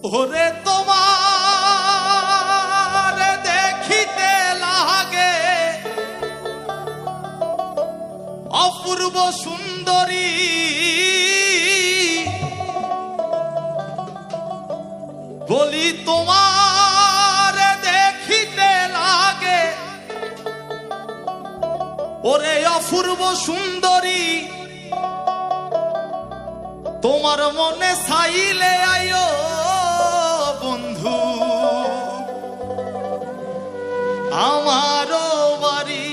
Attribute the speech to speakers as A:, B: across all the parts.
A: ওরে তোমার দেখিতে লাগে অপূর্ব সুন্দরী, বলি তোমার দেখিতে লাগে ওরে অপূর্ব সুন্দরী, তোমার মনে চাইলে আয়ো বন্ধু আমারও বাড়ি।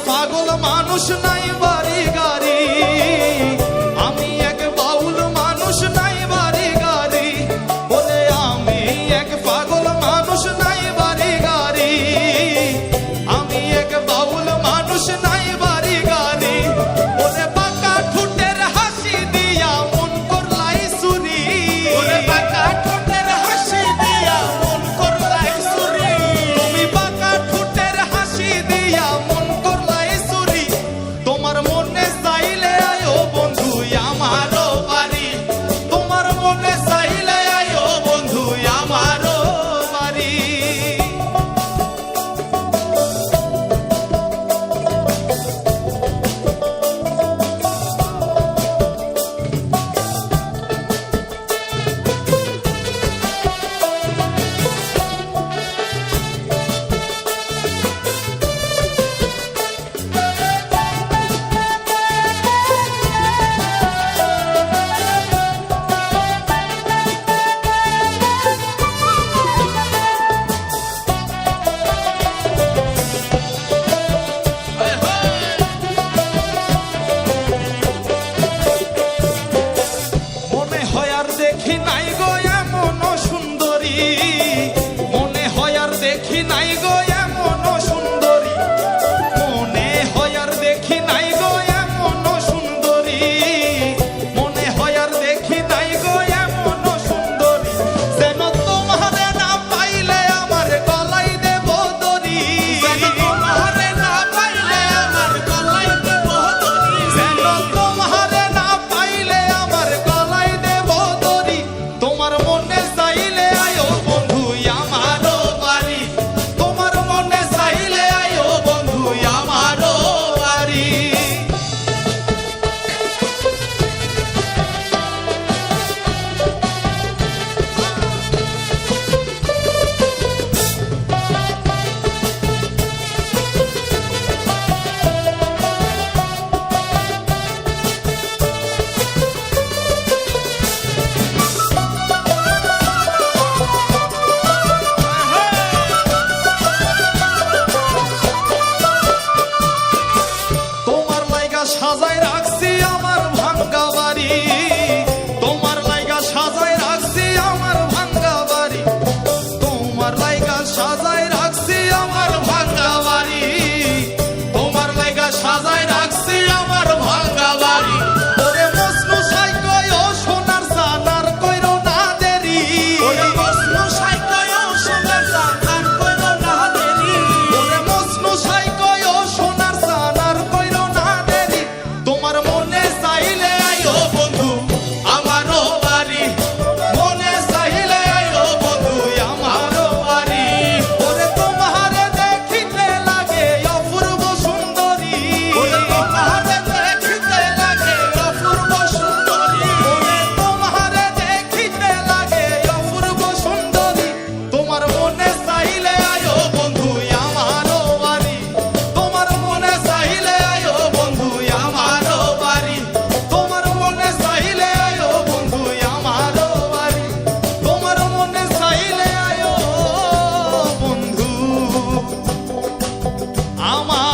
A: পাগল মানুষ নাই বাড়ি গাড়ি, আমি এক বাউল মানুষ নাই বাড়ি গাড়ি, বলে আমি এক পাগল মানুষ নাই বাড়ি গাড়ি, আমি এক বাউল মানুষ নাই বাড়ি গাড়ি, বলে বাঁকা ঠোঁটের হাসি দিয়া মন করলাই চুরি, বলে বাঁকা ঠোঁটের হাসি দিয়া মন করলাই চুরি, তুমি বাঁকা ঠোঁটের হাসি দিয়া মন তোমার মনে চাইলে আয়ো বন্ধু আমারও বাড়ি, তোমার মনে চাইলে আয়ো বন্ধু আমারও বাড়ি। দেখি নাই গো এমন সুন্দরী, মনে হয় আর দেখি নাই গো এমন সুন্দরী, মনে হয় আর দেখি নাই গো এমন সুন্দরী, মনে হয় আর দেখি নাই গো এমন সুন্দরী, যেন তোমারে না পাইলে আমার গলায় দেব দড়ি, যেন তোমারে না পাইলে আমার গলায় দেব দড়ি, যেন তোমারে না পাইলে আমার গলায় দেব দড়ি, তোমার মনে চাইলে আয়ো বন্ধু আমারও বাড়ি, তোমার মনে চাইলে আয়ো বন্ধু আমারও বাড়ি। সাজায় রাখছি আমার ভাঙ্গা বাড়ি, তোমার লাইগা সাজায় রাখছি আমার ভাঙ্গা বাড়ি, তোমার লাইগা সাজায় রাখছি আমার ভাঙ্গা বাড়ি, তোমার লাইগা সাজায় আমার